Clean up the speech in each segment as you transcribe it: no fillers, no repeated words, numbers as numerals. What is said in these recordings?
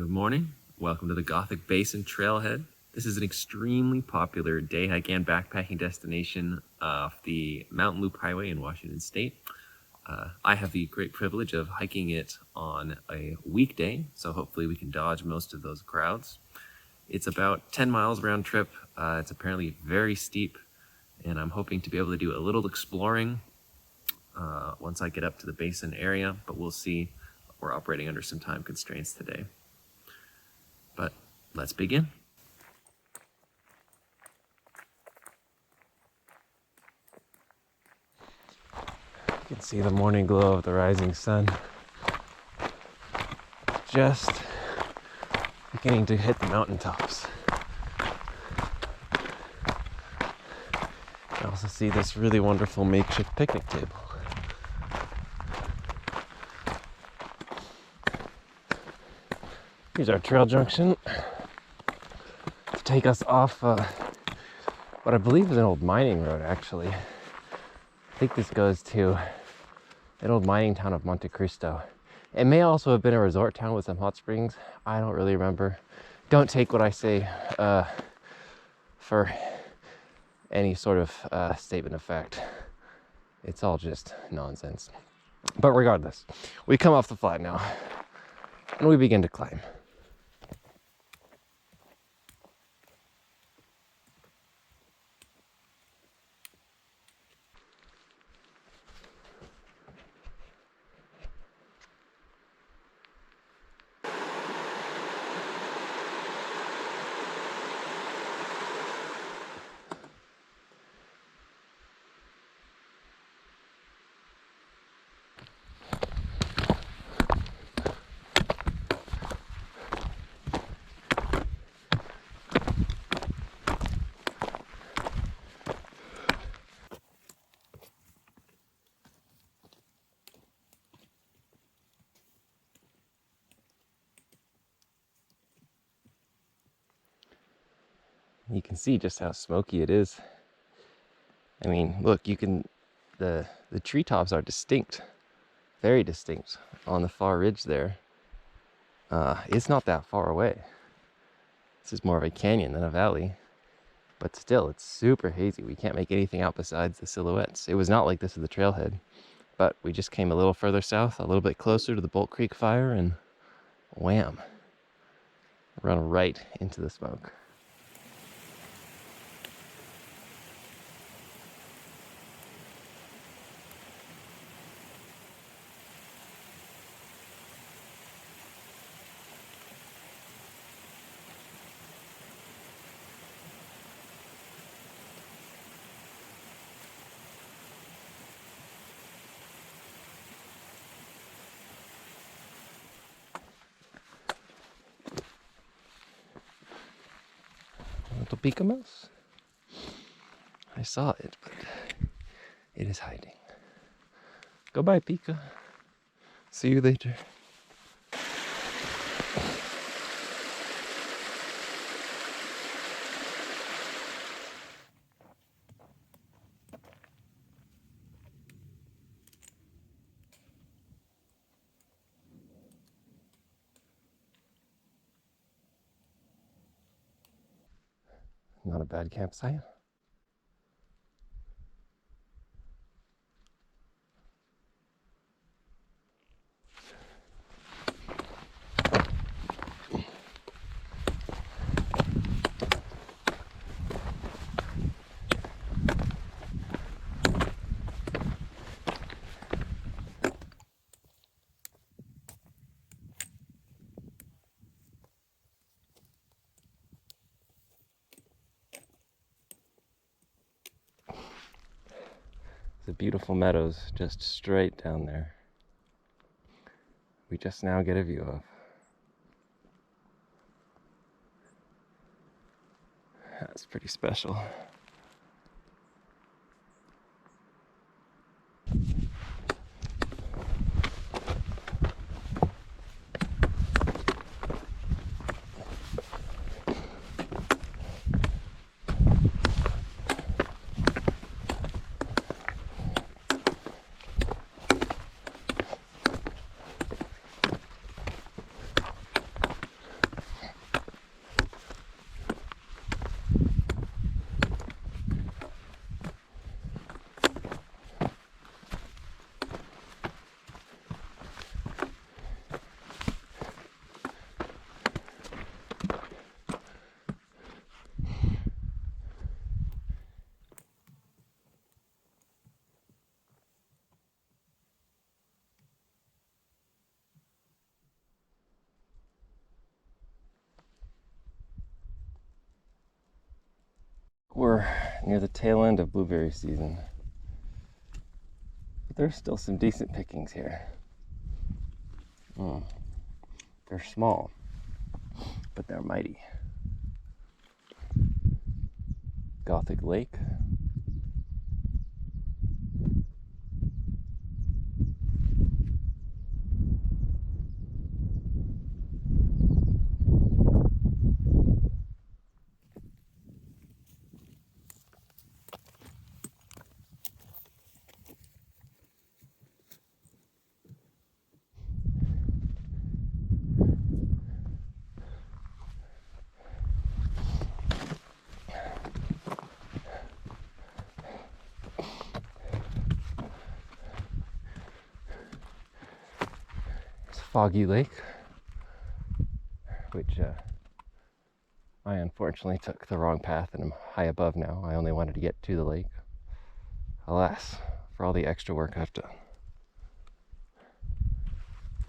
Good morning. Welcome to the Gothic Basin Trailhead. This is an extremely popular day hike and backpacking destination off the Mountain Loop Highway in Washington State. I have the great privilege of hiking it on a weekday, so hopefully we can dodge most of those crowds. It's about 10 miles round trip. It's apparently very steep, and I'm hoping to be able to do a little exploring once I get up to the basin area, but we'll see. We're operating under some time constraints today. But let's begin. You can see the morning glow of the rising sun just beginning to hit the mountaintops. You also see this really wonderful makeshift picnic table. Here's our trail junction to take us off what I believe is an old mining road, actually. I think this goes to an old mining town of Monte Cristo. It may also have been a resort town with some hot springs. I don't really remember. Don't take what I say for any sort of statement of fact. It's all just nonsense. But regardless, we come off the flat now and we begin to climb. You can see just how smoky it is. I mean, look, the treetops are distinct, very distinct on the far ridge there. It's not that far away. This is more of a canyon than a valley, but still, it's super hazy. We can't make anything out besides the silhouettes. It was not like this at the trailhead, but we just came a little further south, a little bit closer to the Bolt Creek fire, and wham, run right into the smoke. Little Pika mouse. I saw it, but it is hiding. Goodbye, Pika. See you later. Not a bad campsite. The beautiful meadows just straight down there. We just now get a view of. That's pretty special. We're near the tail end of blueberry season, but there's still some decent pickings here. They're small, but they're mighty. Gothic Lake. Foggy Lake, which I unfortunately took the wrong path and I'm high above now. I only wanted to get to the lake. Alas, for all the extra work I've done.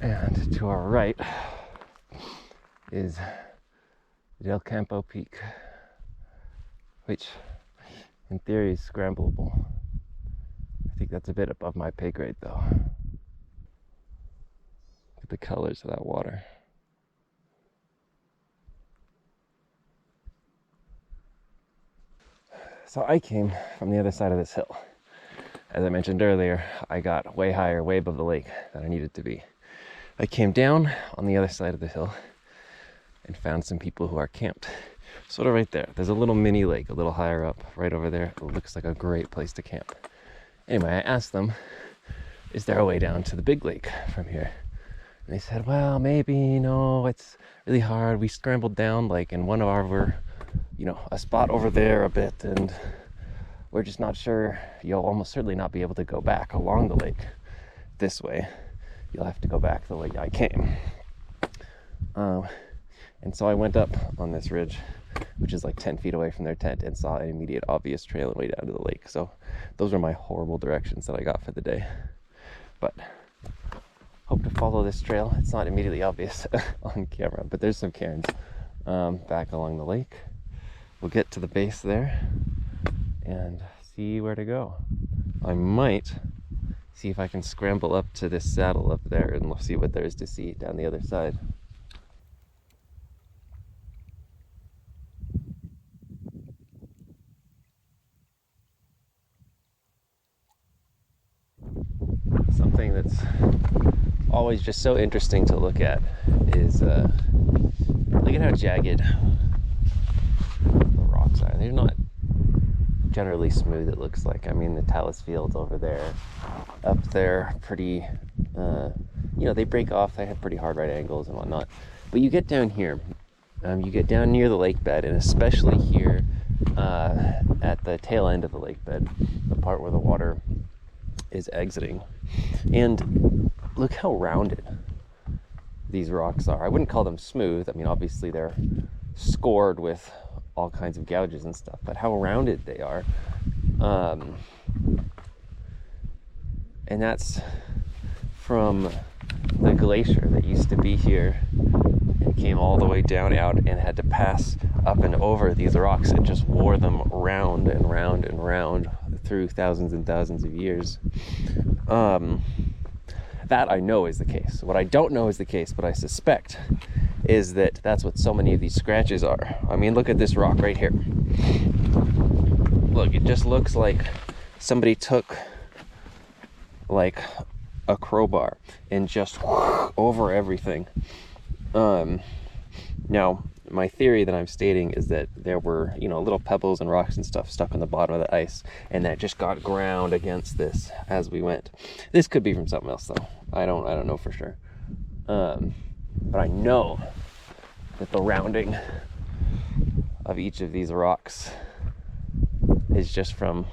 And to our right is Del Campo Peak, which in theory is scrambleable. I think that's a bit above my pay grade though. Look at the colors of that water. So I came from the other side of this hill. As I mentioned earlier, I got way higher, way above the lake than I needed to be. I came down on the other side of the hill and found some people who are camped. Sort of right there. There's a little mini lake a little higher up, right over there. It looks like a great place to camp. Anyway, I asked them, is there a way down to the big lake from here? And they said, well, maybe, no, it's really hard. We scrambled down like in one of our, a spot over there a bit, and we're just not sure. You'll almost certainly not be able to go back along the lake this way. You'll have to go back the way I came. And so I went up on this ridge, which is like 10 feet away from their tent, and saw an immediate obvious trail and way down to the lake. So those were my horrible directions that I got for the day. But hope to follow this trail. It's not immediately obvious on camera, but there's some cairns back along the lake. We'll get to the base there and see where to go. I might see if I can scramble up to this saddle up there and we'll see what there is to see down the other side. Something that's always just so interesting to look at is look at how jagged the rocks are. They're not generally smooth, it looks like. I mean, the talus fields over there, up there, pretty, they break off. They have pretty hard right angles and whatnot. But you get down here, you get down near the lake bed, and especially here at the tail end of the lake bed, the part where the water is exiting. And look how rounded these rocks are. I wouldn't call them smooth. I mean, obviously they're scored with all kinds of gouges and stuff, but how rounded they are. And that's from the glacier that used to be here and came all the way down out and had to pass up and over these rocks and just wore them round and round and round through thousands and thousands of years. That I know is the case. What I don't know is the case, but I suspect is that that's what so many of these scratches are. I mean, look at this rock right here. Look, it just looks like somebody took like a crowbar and just over everything. Now, my theory that I'm stating is that there were, little pebbles and rocks and stuff stuck on the bottom of the ice, and that just got ground against this as we went. This could be from something else, though. I don't know for sure. But I know that the rounding of each of these rocks is just from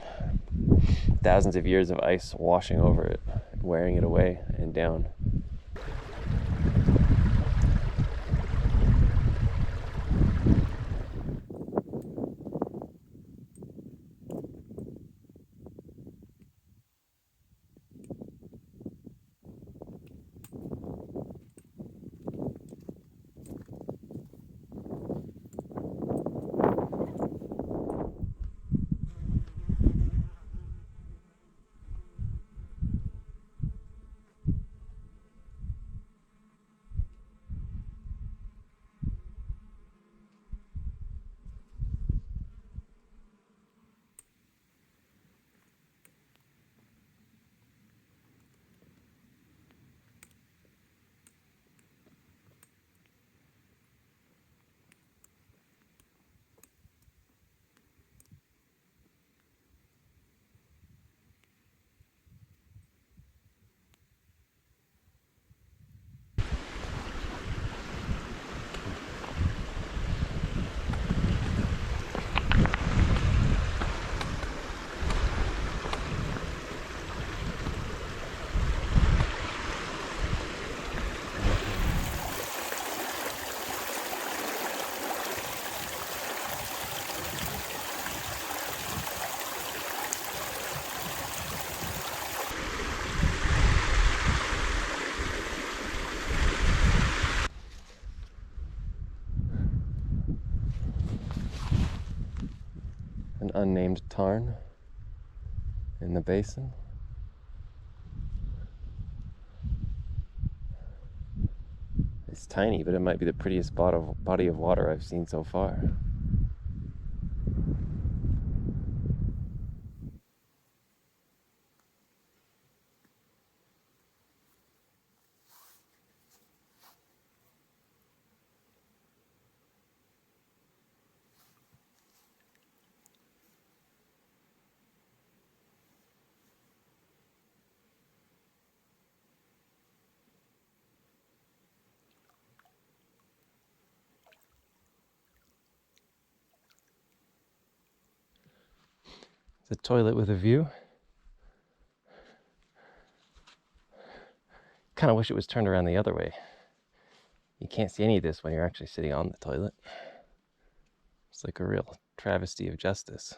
thousands of years of ice washing over it, wearing it away and down. an unnamed tarn in the basin. It's tiny, but it might be the prettiest body of water I've seen so far. It's a toilet with a view. Kind of wish it was turned around the other way. You can't see any of this when you're actually sitting on the toilet. It's like a real travesty of justice.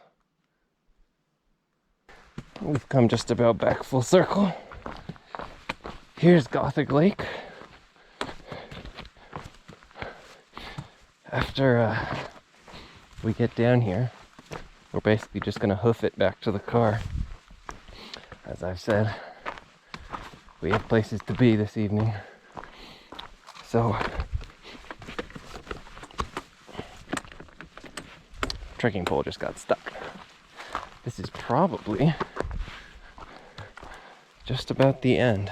We've come just about back full circle. Here's Gothic Lake. After we get down here, we're basically just going to hoof it back to the car. As I've said, we have places to be this evening. So, trekking pole just got stuck. This is probably just about the end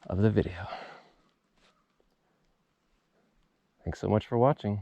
of the video. Thanks so much for watching.